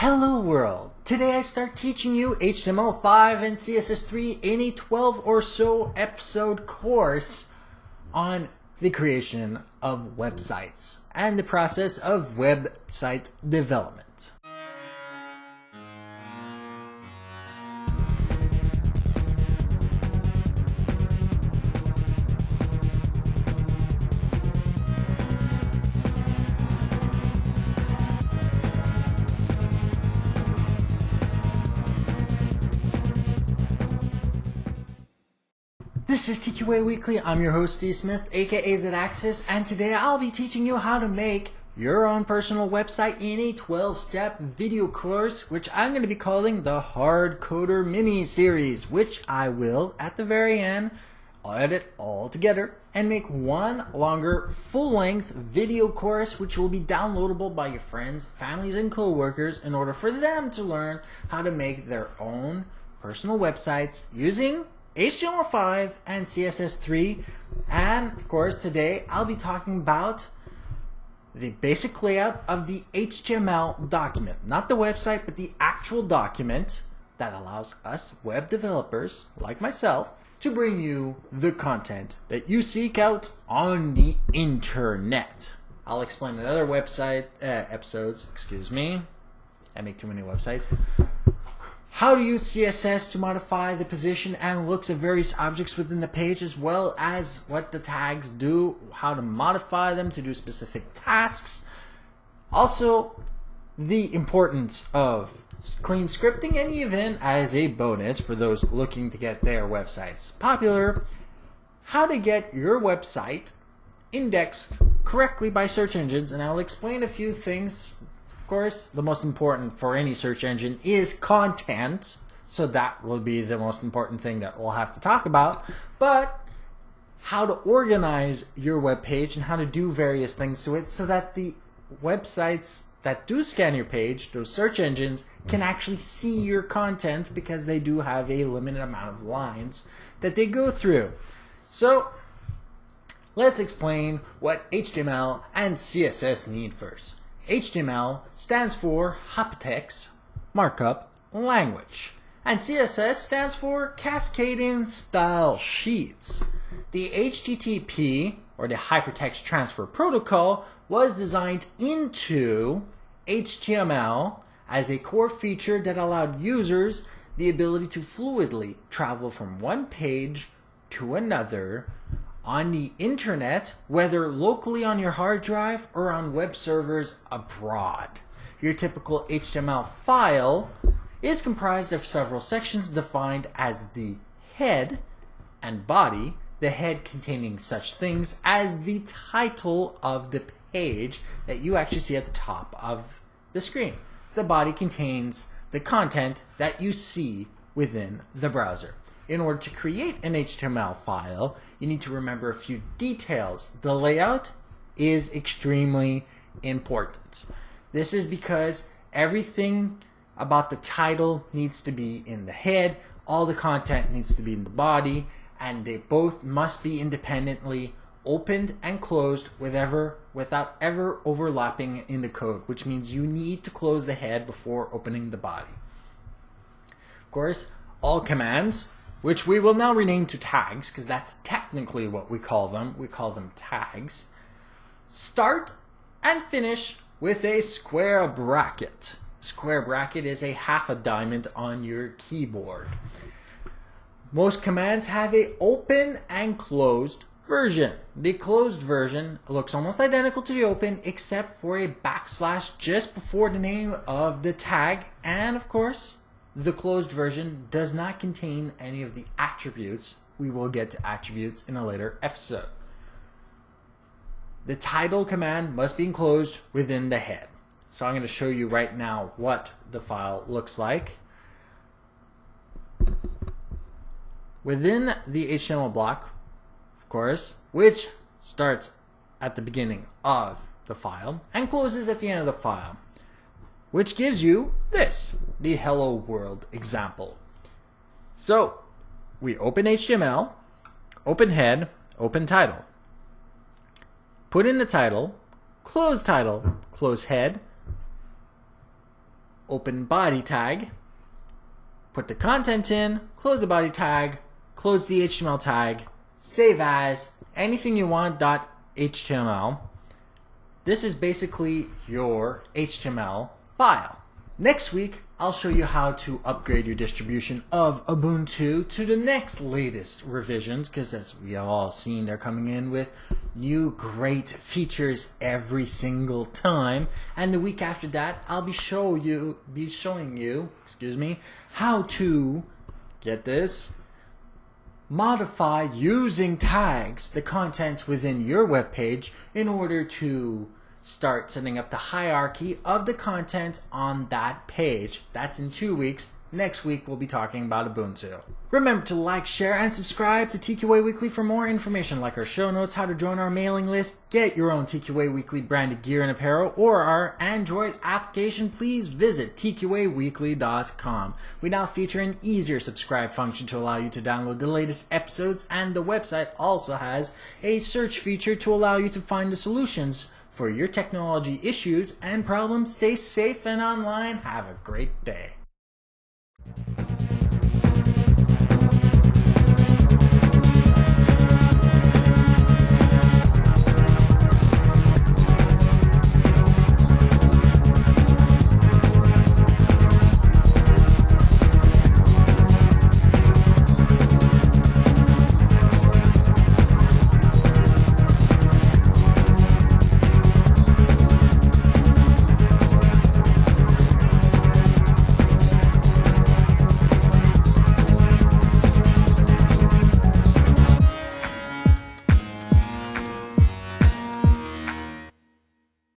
Hello world! Today I start teaching you HTML5 and CSS3 in a 12 or so episode course on the creation of websites and the process of website development. This is TQA Weekly. I'm your host, Steve Smith, aka Z-Axis, and today I'll be teaching you how to make your own personal website in a 12-step video course, which I'm going to be calling the Hard Coder Mini Series, which I will, at the very end, edit all together and make one longer, full-length video course, which will be downloadable by your friends, families, and co-workers in order for them to learn how to make their own personal websites using HTML5 and CSS3. And of course today I'll be talking about the basic layout of the HTML document, not the website but the actual document that allows us web developers like myself to bring you the content that you seek out on the internet. I'll explain in other website episodes, I make too many websites, how to use CSS to modify the position and looks of various objects within the page, as well as what the tags do, how to modify them to do specific tasks. Also, the importance of clean scripting, and even as a bonus for those looking to get their websites popular, how to get your website indexed correctly by search engines. And I'll explain a few things. Of course, the most important for any search engine is content, so that will be the most important thing that we'll have to talk about. But how to organize your web page and how to do various things to it so that the websites that do scan your page, those search engines, can actually see your content because they do have a limited amount of lines that they go through. So let's explain what HTML and CSS need first. HTML stands for Hypertext Markup Language, and CSS stands for Cascading Style Sheets. The HTTP, or the Hypertext Transfer Protocol, was designed into HTML as a core feature that allowed users the ability to fluidly travel from one page to another on the internet, whether locally on your hard drive or on web servers abroad. Your typical HTML file is comprised of several sections defined as the head and body, the head containing such things as the title of the page that you actually see at the top of the screen. The body contains the content that you see within the browser. In order to create an HTML file, you need to remember a few details. The layout is extremely important. This is because everything about the title needs to be in the head, all the content needs to be in the body, and they both must be independently opened and closed without ever overlapping in the code, which means you need to close the head before opening the body. Of course, all commands, which we will now rename to tags, because that's technically what we call them. We call them tags. Start and finish with a square bracket. Square bracket is a half a diamond on your keyboard. Most commands have a open and closed version. The closed version looks almost identical to the open, except for a backslash just before the name of the tag, and of course, the closed version does not contain any of the attributes. We will get to attributes in a later episode. The title command must be enclosed within the head. So I'm going to show you right now what the file looks like. Within the HTML block, of course, which starts at the beginning of the file and closes at the end of the file, which gives you this, the Hello World example. So we open HTML, open head, open title. Put in the title, close head, open body tag, put the content in, close the body tag, close the HTML tag, save as, anything you want .html. This is basically your HTML file. Next week, I'll show you how to upgrade your distribution of Ubuntu to the next latest revisions, because as we have all seen, they're coming in with new great features every single time. And the week after that, I'll be showing you, how to get this, modify using tags the content within your web page in order to start setting up the hierarchy of the content on that page. That's in 2 weeks. Next week, we'll be talking about Ubuntu. Remember to like, share, and subscribe to TQA Weekly for more information like our show notes, how to join our mailing list, get your own TQA Weekly branded gear and apparel, or our Android application. Please visit tqaweekly.com. We now feature an easier subscribe function to allow you to download the latest episodes, and the website also has a search feature to allow you to find the solutions for your technology issues and problems. Stay safe and online. Have a great day.